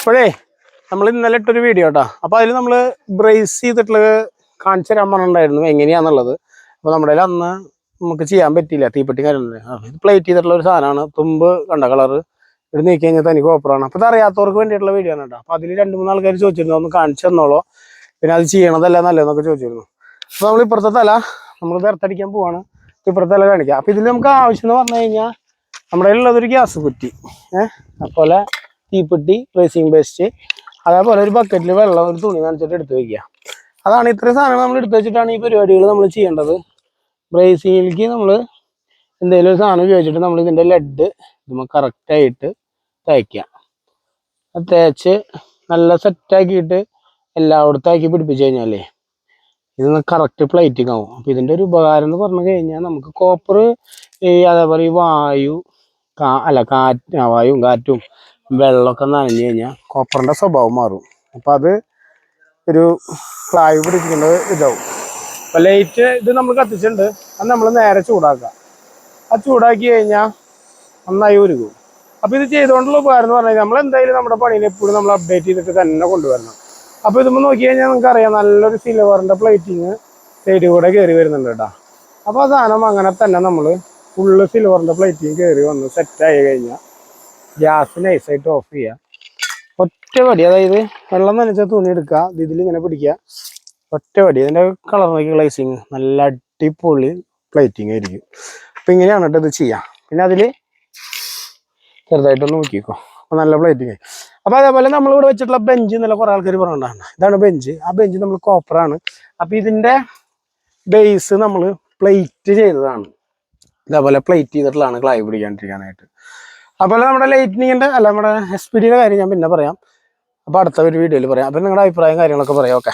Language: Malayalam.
അപ്പോഴേ നമ്മൾ ഇന്നലെ ഇട്ടൊരു വീഡിയോ കേട്ടോ. അപ്പോൾ അതിൽ നമ്മൾ ബ്രേസ് ചെയ്തിട്ടുള്ള കാണിച്ചു തരാൻ പറഞ്ഞിട്ടുണ്ടായിരുന്നു എങ്ങനെയാണെന്നുള്ളത്. അപ്പോൾ നമ്മുടെ അന്ന് നമുക്ക് ചെയ്യാൻ പറ്റിയില്ല, തീപ്പെട്ടി കാര്യമില്ല. ഇത് പ്ലേറ്റ് ചെയ്തിട്ടുള്ള ഒരു സാധനമാണ്. തുമ്പ് കണ്ട കളറ് ഇവിടെ നീക്കി കഴിഞ്ഞാൽ തനിക്ക് ഓപ്പറാണ്. അപ്പോൾ ഇത് അറിയാത്തവർക്ക് വേണ്ടിയിട്ടുള്ള വീഡിയോ ആണ് കേട്ടോ. അപ്പോൾ അതിൽ 2-3 ആൾക്കാർ ചോദിച്ചിരുന്നു ഒന്ന് കാണിച്ചു തന്നോളൂ, പിന്നെ അത് ചെയ്യണതല്ല നല്ലതെന്നൊക്കെ ചോദിച്ചിരുന്നു. അപ്പോൾ നമ്മൾ ഇപ്പുറത്തെ തല നമ്മൾ വെറുത്തടിക്കാൻ പോവാണ്. ഇപ്പുറത്തെ തല കാണിക്കാം. അപ്പോൾ ഇതിൽ നമുക്ക് ആവശ്യം എന്ന് പറഞ്ഞു കഴിഞ്ഞാൽ നമ്മുടെ ഉള്ളതൊരു ഗ്യാസ് കുറ്റി, അതുപോലെ തീപ്പെട്ടി, റേസിംഗ് പേസ്റ്റ്, അതേപോലെ ഒരു ബക്കറ്റിൽ വെള്ളം, ഒരു തുണി നനച്ചിട്ട് എടുത്ത് വയ്ക്കുക. അതാണ് ഇത്രയും സാധനങ്ങൾ നമ്മൾ എടുത്ത് വെച്ചിട്ടാണ് ഈ പരിപാടികൾ നമ്മൾ ചെയ്യേണ്ടത്. ബ്രേസിങ്ങിലേക്ക് നമ്മൾ എന്തെങ്കിലും ഒരു സാധനം ഉപയോഗിച്ചിട്ട് നമ്മൾ ഇതിൻ്റെ ലെഡ് നമ്മൾ കറക്റ്റായിട്ട് തേക്കുക. തേച്ച് നല്ല സെറ്റാക്കിയിട്ട് എല്ലായിടത്തും ആക്കി പിടിപ്പിച്ച് കഴിഞ്ഞാലേ ഇത് കറക്റ്റ് പ്ലേറ്റിംഗ് ആവും. അപ്പോൾ ഇതിൻ്റെ ഒരു ഉപകാരം എന്ന് പറഞ്ഞു കഴിഞ്ഞാൽ നമുക്ക് കോപ്പർ അതേപോലെ ഈ വായു വായുവും കാറ്റും വെള്ളമൊക്കെ നനഞ്ഞു കഴിഞ്ഞാൽ കോപ്പറിൻ്റെ സ്വഭാവം മാറും. അപ്പോൾ അത് ഒരു ക്ലായ് പിടിപ്പിക്കേണ്ടത് ഇതാവും. അപ്പോൾ ലൈറ്റ് ഇത് നമ്മൾ കത്തിച്ചിട്ടുണ്ട്, അത് നമ്മൾ നേരെ ചൂടാക്കുക. അത് ചൂടാക്കി കഴിഞ്ഞാൽ നന്നായി ഉരുകും. അപ്പോൾ ഇത് ചെയ്തുകൊണ്ടുള്ള ഉപകാരം എന്ന് പറഞ്ഞു കഴിഞ്ഞാൽ നമ്മൾ എന്തായാലും നമ്മുടെ പണിയിൽ എപ്പോഴും നമ്മൾ അപ്ഡേറ്റ് ചെയ്തിട്ട് തന്നെ കൊണ്ടുവരണം. അപ്പോൾ ഇതുമ്പോൾ നോക്കി കഴിഞ്ഞാൽ നിങ്ങൾക്കറിയാം നല്ലൊരു സിൽവറിൻ്റെ പ്ലേറ്റിങ് സൈഡിൽ കൂടെ കയറി വരുന്നുണ്ട് കേട്ടോ. അപ്പോൾ ആ സാധനം അങ്ങനെ തന്നെ നമ്മൾ ഫുള്ള് സിൽവറിൻ്റെ പ്ലേറ്റിങ് കയറി വന്ന് സെറ്റായി കഴിഞ്ഞാൽ ഗ്യാസ് നൈസായിട്ട് ഓഫ് ചെയ്യുക. ഒറ്റ പടി, അതായത് വെള്ളം നനച്ച തുണി എടുക്കുക, ഇതിലിങ്ങനെ പിടിക്കുക, ഒറ്റ പടി. ഇതിൻ്റെ കളർ നോക്കി ഗ്ലേസിങ് നല്ല അടിപൊളി പ്ലേറ്റിങ് ആയിരിക്കും. അപ്പം ഇങ്ങനെയാണ് കേട്ടോ ഇത് ചെയ്യാം. പിന്നെ അതിൽ ചെറുതായിട്ടൊന്ന് നോക്കിക്കോ, അപ്പോൾ നല്ല പ്ലേറ്റിങ്. അപ്പോൾ അതേപോലെ നമ്മളിവിടെ വെച്ചിട്ടുള്ള ബെഞ്ച് എന്നല്ല കുറേ ആൾക്കാർ പറഞ്ഞിട്ടുണ്ടാണ്. ഇതാണ് ബെഞ്ച്. ആ ബെഞ്ച് നമ്മൾ കോപ്പറാണ്. അപ്പോൾ ഇതിൻ്റെ ബേസ് നമ്മൾ പ്ലേറ്റ് ചെയ്തതാണ്. ഇതേപോലെ പ്ലേറ്റ് ചെയ്തിട്ടുള്ളതാണ് ക്ലായ് പിടിക്കാണ്ടിരിക്കാനായിട്ട്. അതുപോലെ നമ്മുടെ ലൈറ്റ്നിങ്ങിൻ്റെ നമ്മുടെ SPD കാര്യം ഞാൻ പിന്നെ പറയാം. അപ്പോൾ അടുത്ത ഒരു വീഡിയോയിൽ പറയാം. അപ്പോൾ നിങ്ങളുടെ അഭിപ്രായം കാര്യങ്ങളൊക്കെ പറയാം. ഓക്കെ.